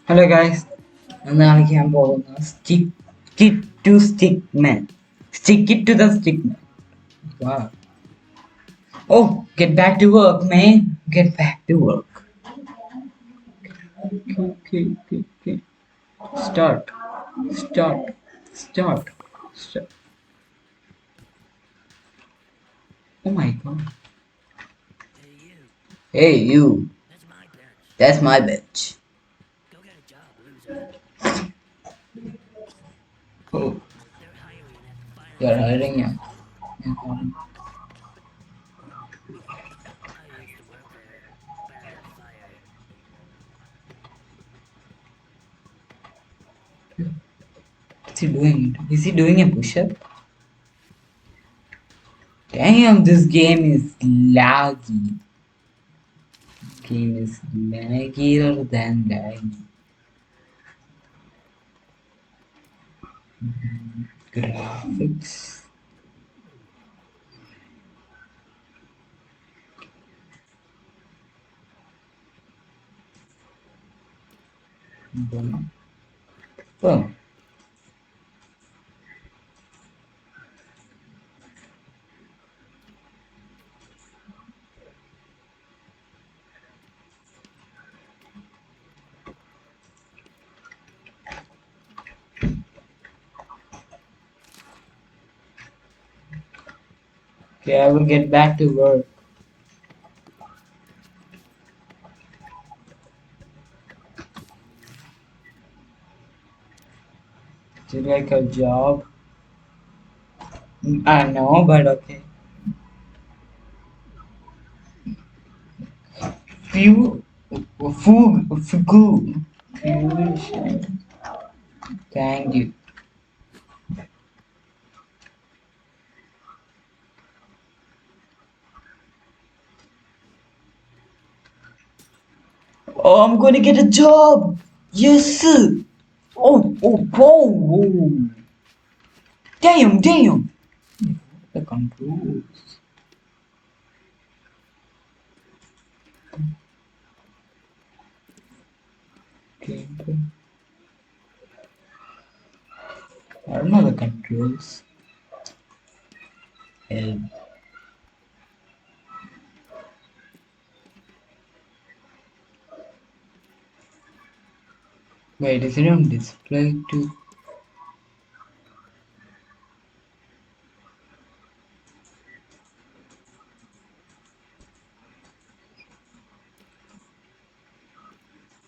Hello guys, I'm Campo. Stick it to stickman. Stick it to the stickman. Wow. Oh, get back to work, man. Get back to work. Okay. Start. Start. Start. Start. Oh my god. Hey, you. Hey you. That's my bench. That's my bitch. Go get a job, loser. Oh, They're hiring at the you're finance hiring office. him. I used to work there, but I got fired. What's he doing? Is he doing a push-up? Damn, this game is laggy. Game is laggier than laggy. Graphics. Boom. Oh, okay, I will get back to work. Do you like a job? I know, but okay. Few, fugu. Fusion. Thank you. Oh, I'm gonna get a job. Yes. Oh. Damn. The controls. Okay. I don't know the controls. Uh, Wait, is it on display too?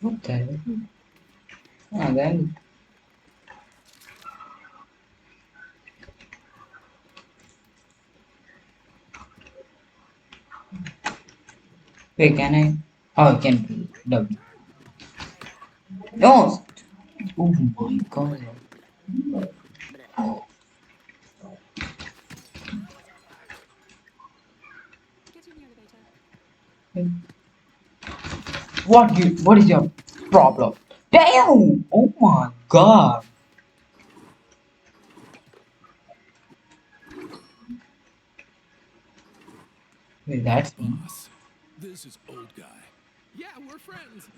What the hell? Ah, then. Wait, can I? Oh, I can W. No! Oh my god. What is your problem? Damn! Oh my god. Wait, Hey, that's me. boss. This is old guy. Yeah, we're friends.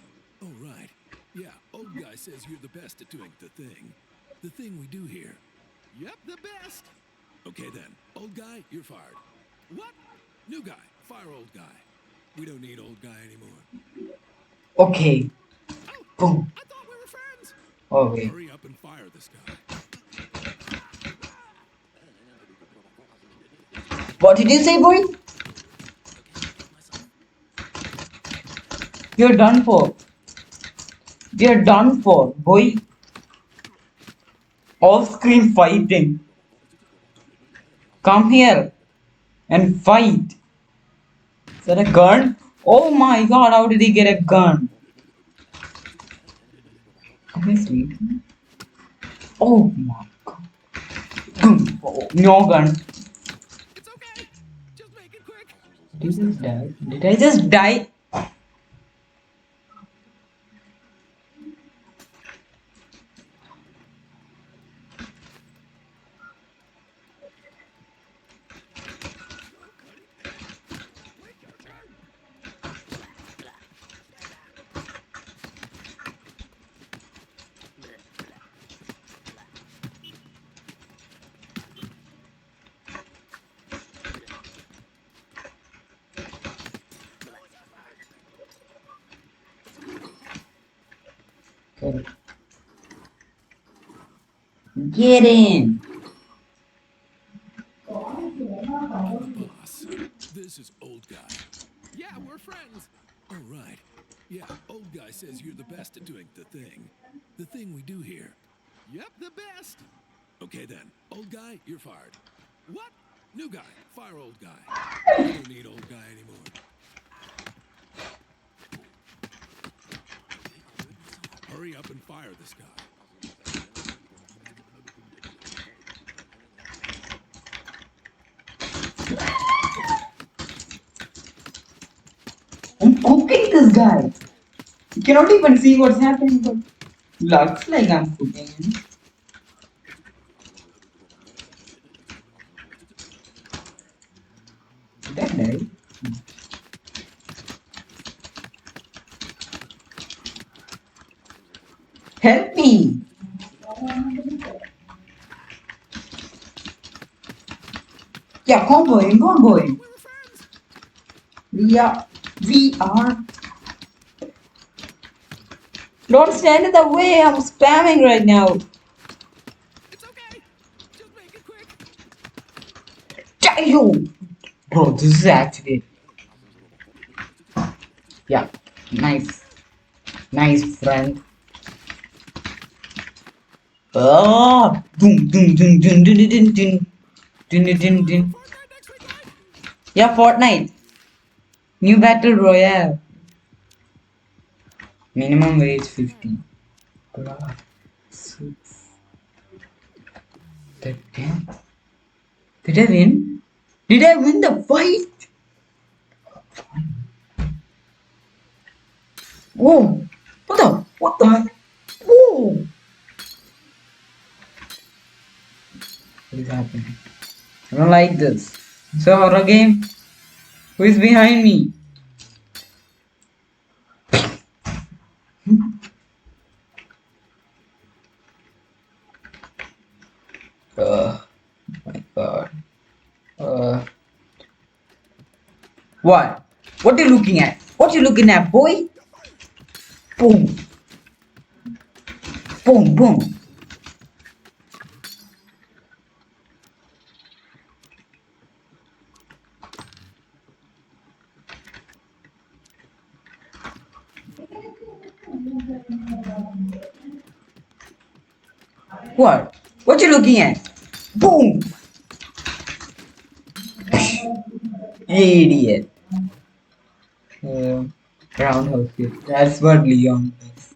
Oh, right. Yeah, old guy says you're the best at doing the thing. The thing we do here. Yep, the best. Okay then. Old guy, you're fired. What? New guy, fire old guy. We don't need old guy anymore. Okay. Oh, Boom. I thought we were friends. Oh wait. Hurry up and fire this guy. What did you say, boy? Okay, I'll get myself. You're done for. You're done for, boy. Off-screen fighting. Come here and fight. Is that a gun? Oh my god, how did he get a gun? Am I sleeping? Oh my god. Oh, no gun. It's okay. Just make it quick. Did I just die? Did I just die? Wait your turn. Oh. Get in. I'm the boss. This is old guy. Yeah, we're friends. Oh, right. Yeah, old guy says you're the best at doing the thing. The thing we do here. Yep, the best. Okay then. Old guy, you're fired. What? New guy, fire old guy. We don't need old guy anymore. Hurry up and fire this guy. I'm cooking this guy. You cannot even see what's happening, but looks like I'm cooking him. That guy. Help me! Yeah, combo him, combo him. We were friends. We are. Don't stand in the way. I'm spamming right now. It's okay. Just make it quick. Yo, bro, this is actually. Yeah, nice, nice friend. Oh, boom, boom, boom, boom, dun, dun, dun, dun, dun, dun, dun, dun. Fortnite next week, right? Yeah, Fortnite. New battle royale. Minimum wage 50. Blah. Six. Did I win? Did I win the fight? Whoa! What the? What the? Whoa! What is happening? I don't like this. It's a horror game. Who is behind me? My God. What? What are you looking at? What you looking at, boy? Boom. Boom, boom. What? What you looking at? Boom. Idiot. Uh, Roundhouse kick. That's what Leon does.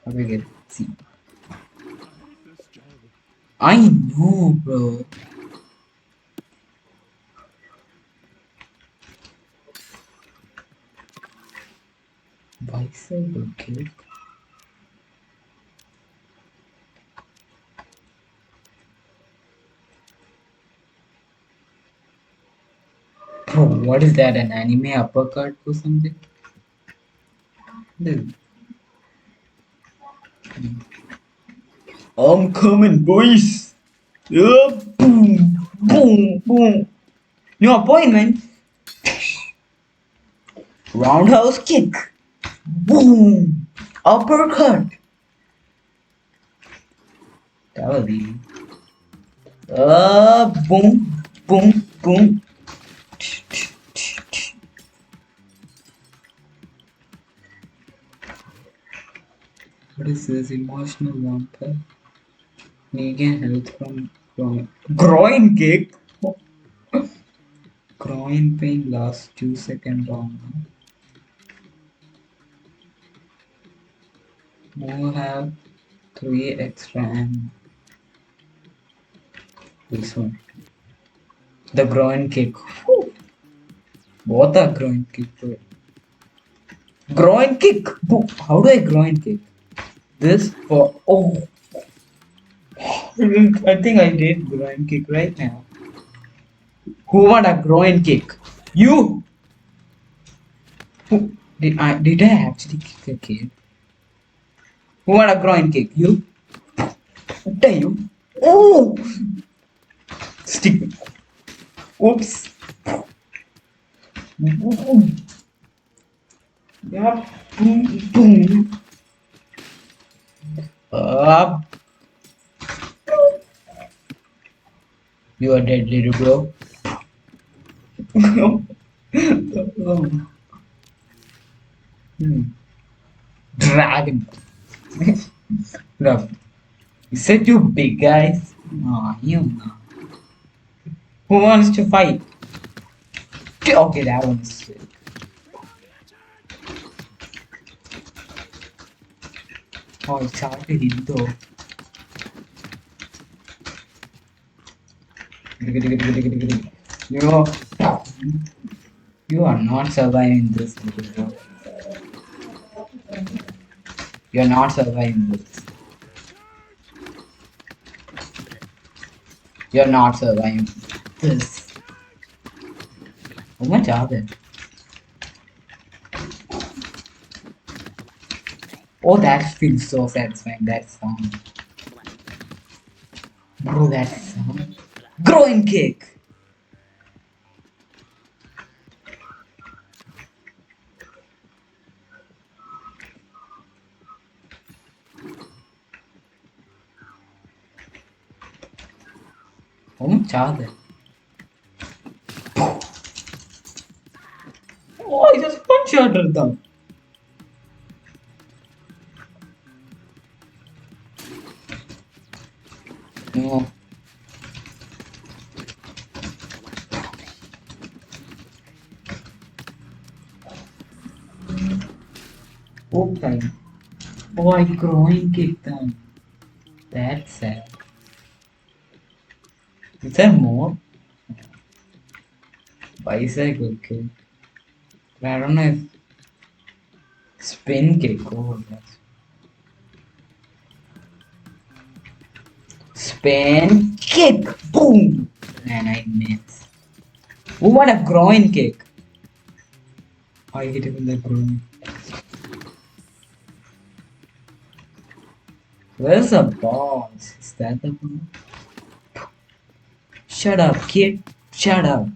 How do I get see? I know, bro. Bicycle kick. Bro, what is that? An anime uppercut or something? Dude. I'm coming, boys. Yeah, boom, boom, boom. No appointment. Roundhouse kick. Boom. Uppercut. That was easy. Boom, boom, boom. What is this? Emotional vampire. Regain health from groin kick. Groin pain lasts 2 seconds long. More have 3 extra ammo. This one. The groin kick. Whew. Both are groin kick. Bro. Groin kick. How do I groin kick? This for I think I did groin kick right now. Who want a groin kick? You. Who did I actually kick a kid? Who want a groin kick? You. What are you? Oh. Stick. Oops. Yup. Boom, boom. Up. You are dead, little bro. Hmm. Dragon. No. You said you big guys? No, you no. Who wants to fight? Okay, that one's sick. Oh, it's hard to hit though. You, you are not surviving this, little bro. You are not surviving this. You are not surviving this. How much are there? Oh, that feels so satisfying. That sound. Bro, that sound. Growing kick! How much are there? Oh, I just one-shotted them. No. Okay. Oh, I growing kicked them. That's sad. Is there more? Bicycle kick. I don't know if spin kick. Oh, that's spin kick. Boom. Man, I missed. Oh, what a groin kick. I hit him in the groin. Where's the balls? Is that the ball? Shut up, kid. Shut up.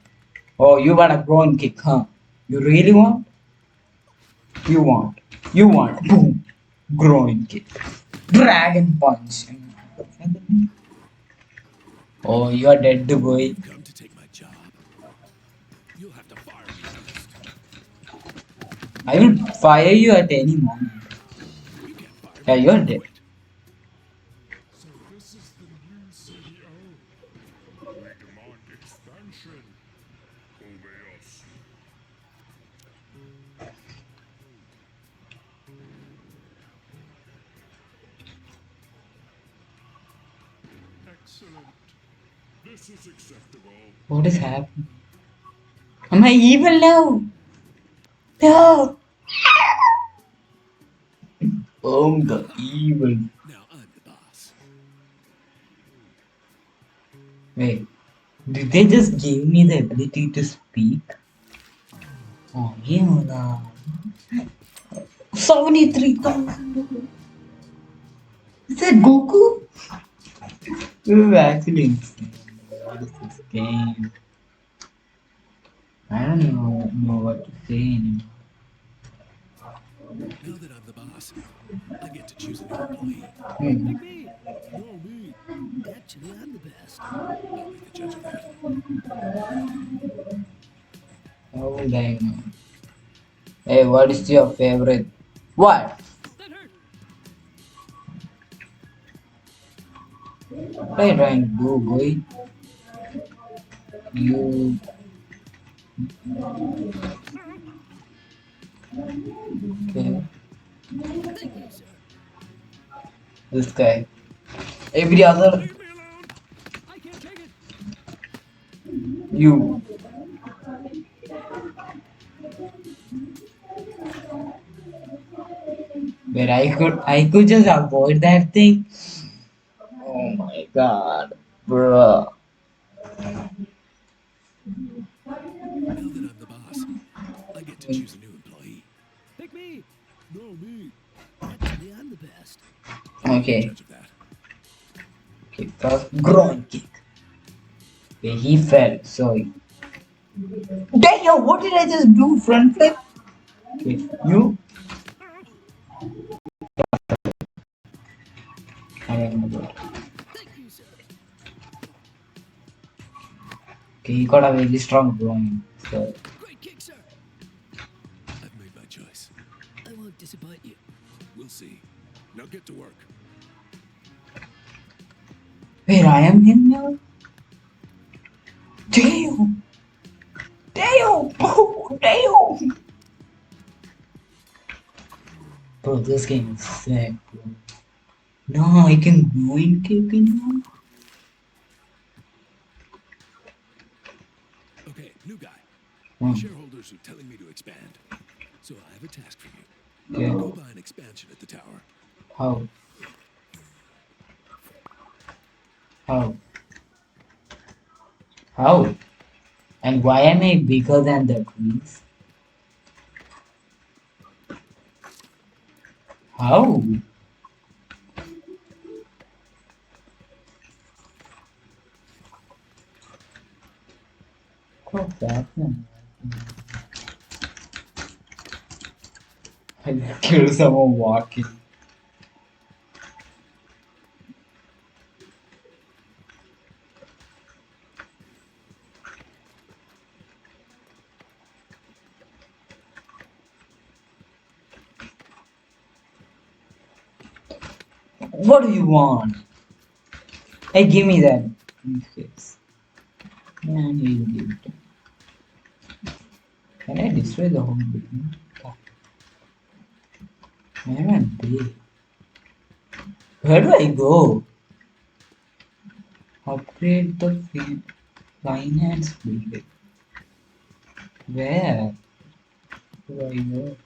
Oh, you got a groin kick, huh? You really want? You want. You want. Boom. Groin kick. Dragon punch. Oh, you're dead to boy. Come to take my job. You'll have to fire me first. I will fire you at any moment. You can't fire Yeah, me. you're dead. Quit. So this is the new CEO. We demand expansion. Obey us. Excellent. This is acceptable. What is happening? Am I evil now? No! The evil. Now I'm the boss. Wait, did they just give me the ability to speak? Oh, yeah. 73,000. Is that Goku? This is actually insane. What is this game? I don't know what to say anymore. Now that I'm the boss, I get to choose a new employee. Hmm. Pick me. No, me. Actually, I'm the best. I'll be the judge of that. How would I know? Hey, what is your favorite? What? That hurt. What are you trying to do, boy? You. Okay. Thank you, sir. This guy. Every other. Leave me alone. I can't take it. You. Where I could just avoid that thing. Oh my god, bruh. Now that I'm the boss, I get to choose a new employee. Pick me. No, me. Actually, I'm the best. I'll be the Okay. judge of that. Okay, first groin kick. Okay, he fell. So. Damn, what did I just do? Front flip? Okay. You? I am about. Thank you, sir. Okay, he got a very strong drawing. So, Great kick, sir. I've made my choice. I won't disappoint you. We'll see. Now get to work. where I am him now? Damn! Damn! Oh, damn! Bro, this game is sick, bro. No, I can go in kicking now? Okay, new guy. Hmm. The shareholders are telling me to expand. So I have a task for you. Yeah. Go buy an expansion at the tower. How? How? How? And why am I bigger than the trees? How? What's happening? I killed someone walking. What do you want? Hey, give me that. Yes. Yeah, you give it. Can I destroy the whole building? Where am I? Where do I go? Upgrade the finance building. Where do I go?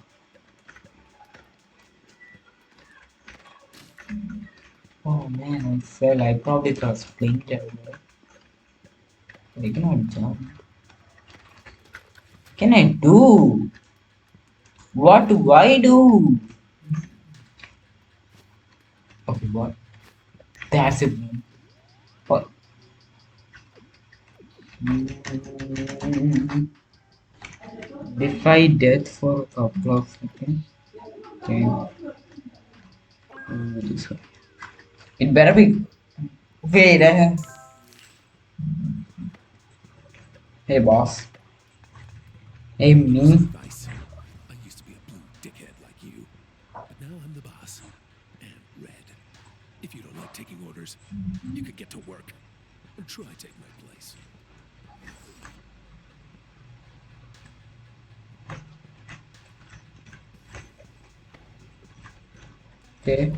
Oh man, I fell. I probably got splintered. I cannot jump. Can I do? What do I do? Okay, what? That's it. What? Defy death for a couple of seconds. Okay. This one. It better be. Wait. Hey, boss. Hey, Piece of me. advice. I used to be a blue dickhead like you. But now I'm the boss. And red. If you don't like taking orders, you could get to work. Or try take my place. Okay.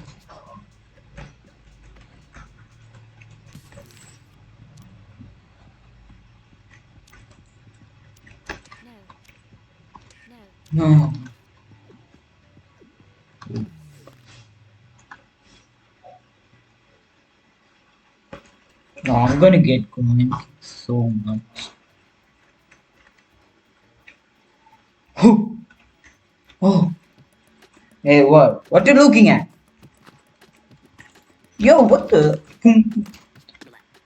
No. No, I'm gonna get going so much. Oh, oh. Hey, what? What you looking at? Yo, what the?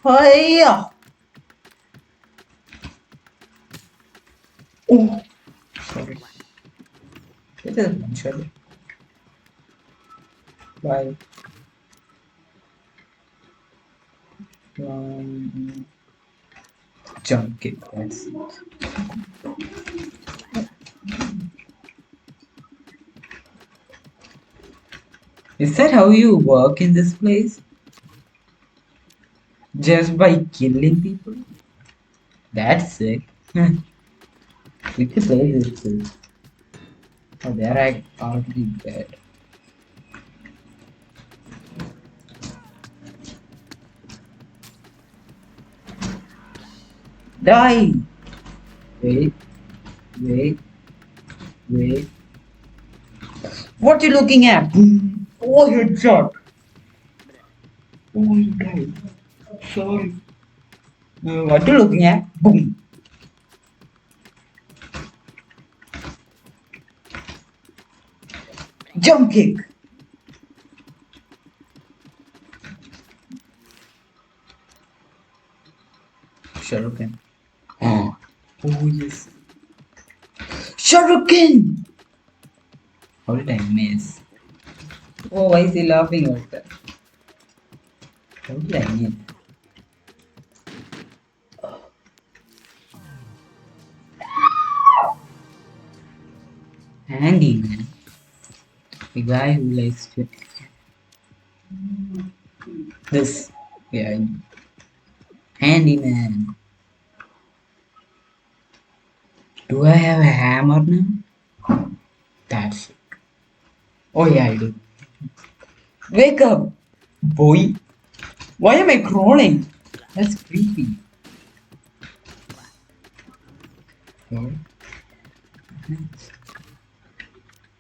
Hiya! Oh, sorry. It is one shot. Bye. Um, jump kick. That's it. Is that how you work in this place? Just by killing people? That's sick. Which place is this? Oh, there I already dead. Die! Wait, wait, wait. What you looking at? Boom. Oh, headshot. Oh, you died. Sorry. What you looking at? Boom. Jump kick. Shuriken. Oh, oh yes. Shuriken. How did I miss? Oh, why is he laughing like that? How did I miss? Handyman. The guy who likes to. This. Yeah. Handyman. Do I have a hammer now? That's it. Oh, yeah, I do. Wake up, boy. Why am I crawling? That's creepy. Oh.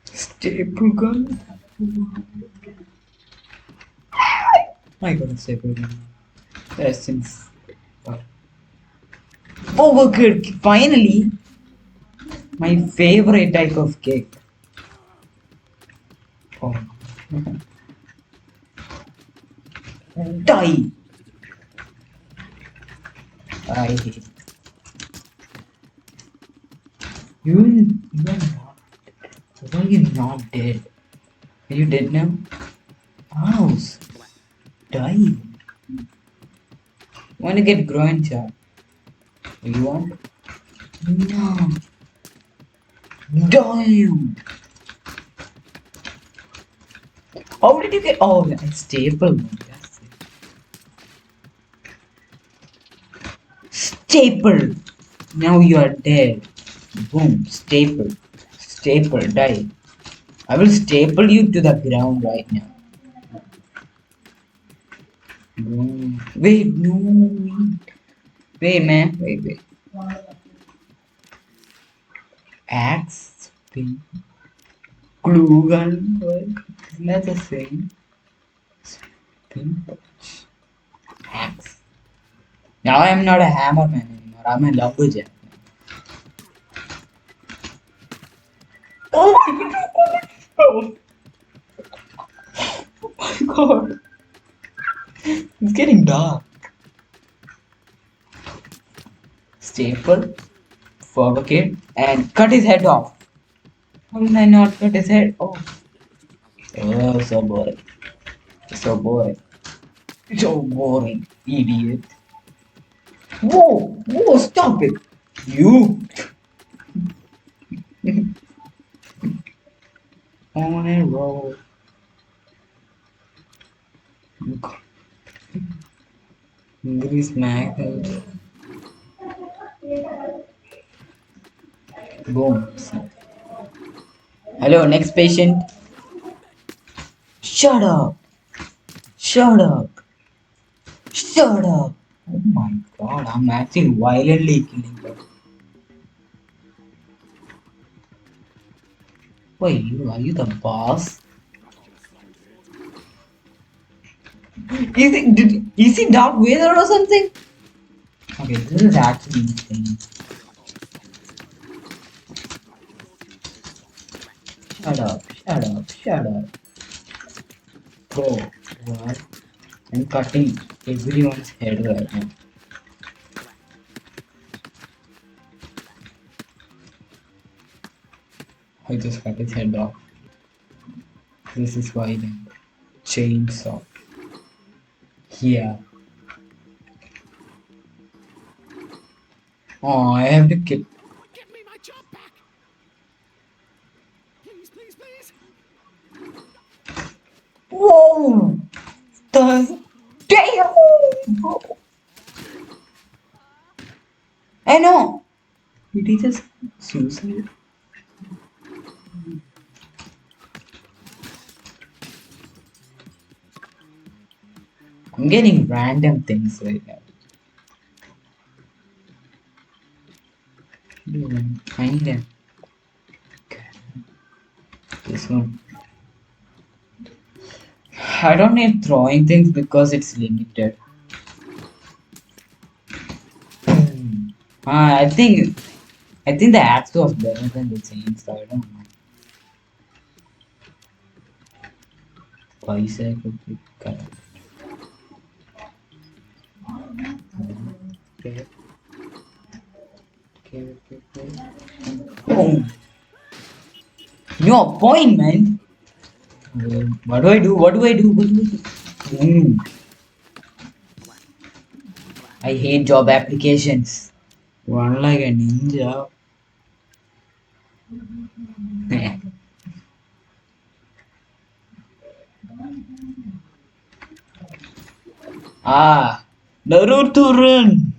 Staple gun? I got a staple gun. That's since. Oh, good. Finally, my favorite type of cake. Oh. Die! I hate. You are not. Why are you not dead? Are you dead now? House. Die. Wanna get groin chart? You want? No. Damn. How did you get? Oh, I staple. That's it. Staple. Now you are dead. Boom. Staple. Staple. Die. I will staple you to the ground right now. Boom. Wait, no. Wait, man. Wait. Axe. Spin. Glue gun. What? Isn't that the same? Spin. Axe. Now I am not a hammerman anymore. I'm a lumberjack. Oh my god! Oh my god! It's getting dark. Staple, forward and cut his head off. How did I not cut his head off? Oh, so boring. So boring. So boring, idiot. Whoa, stop it. You. On a roll. Grease magnet. Boom. Hello, next patient. Shut up. Shut up. Shut up. Oh my god, I'm actually violently killing them. Wait, are you the boss? Is he Darth Vader or something? Okay, this is actually insane. Shut up. Bro, what? I'm cutting everyone's head right now. I just cut his head off. This is violent. Chainsaw. Yeah. Oh, I have to kill. Give me my job back! Please. Whoa! The damn! I know. Did he just suicide? I'm getting random things right now. I need a. This one. I don't need throwing things because it's limited. I think the axe was better than the chainsaw. I don't know. Bicycle pick correct. Okay. Boom. No appointment. What do I do? What do I do? What do I do? I hate job applications. Run like a ninja. Ah, Naruto run.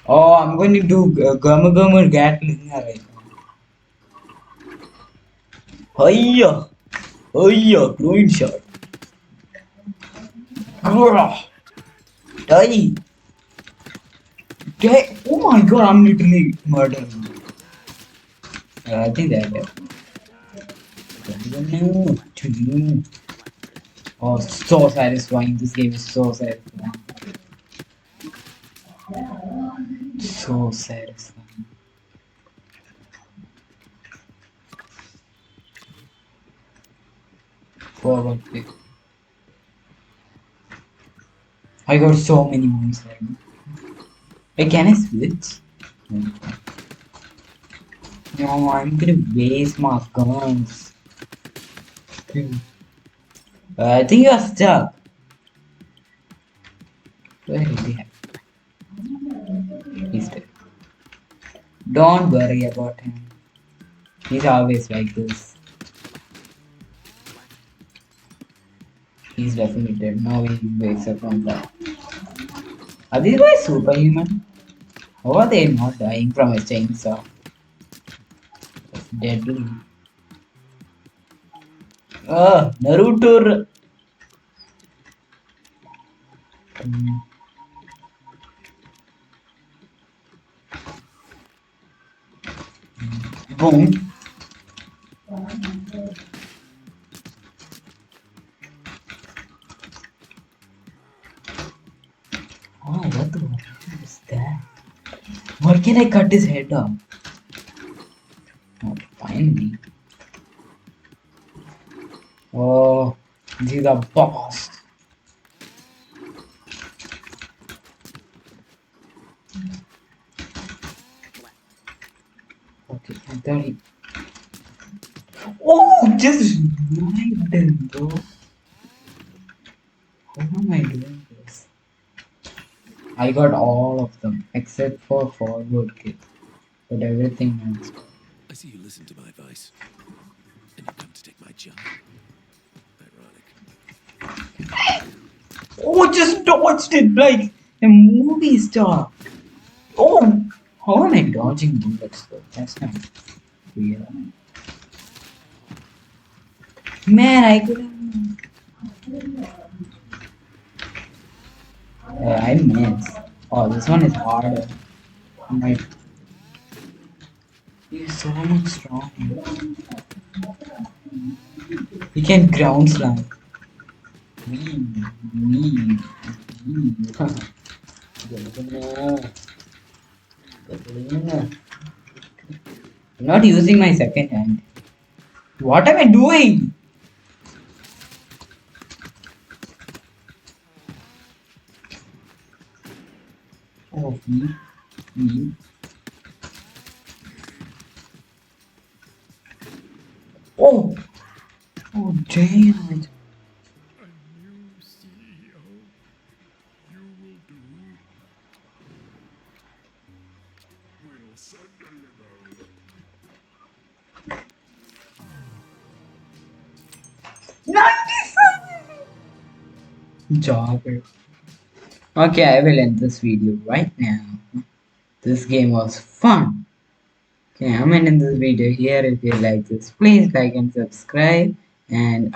Oh, I'm going to do Gama Gama Gatling right now. Hiya, hiya, throwing shot. Grrrr, die. Die. Oh my god, I'm literally murdering. I think that. Oh, so satisfying. This game is so satisfying. So satisfying. Forward click. I got so many moves right now. Wait, can I switch? No, I'm gonna waste my guns. I think you're stuck. Where is he? He's dead. Don't worry about him. He's always like this. He's definitely dead. Now he wakes up from that. Are these guys superhuman? How are they not dying from a chainsaw? That's deadly. Naruto. Mm, Boom. Oh, what the hell is that? Why can I cut his head off? Oh, finally. Oh, he's the boss. Okay, I thought he. Oh, just right then, bro. How am I doing this? I got all of them except for forward kick, but everything else. I see you listen to my advice, and you come to take my job. Ironic. Oh, just dodged it like a movie star. Oh, how am I dodging bullets though? That's not real. Man, I could have. I missed. Oh, this one is harder. My, he's so much strong. He can ground slam. Wee, wee, wee. I'm not using my second hand. What am I doing? Oh, wee, wee. Oh, oh, damn it. A new CEO. You will do. We'll send a limo. Jogger. Okay, I will end this video right now. This game was fun. Okay, I'm ending this video here. If you like this, please like and subscribe. And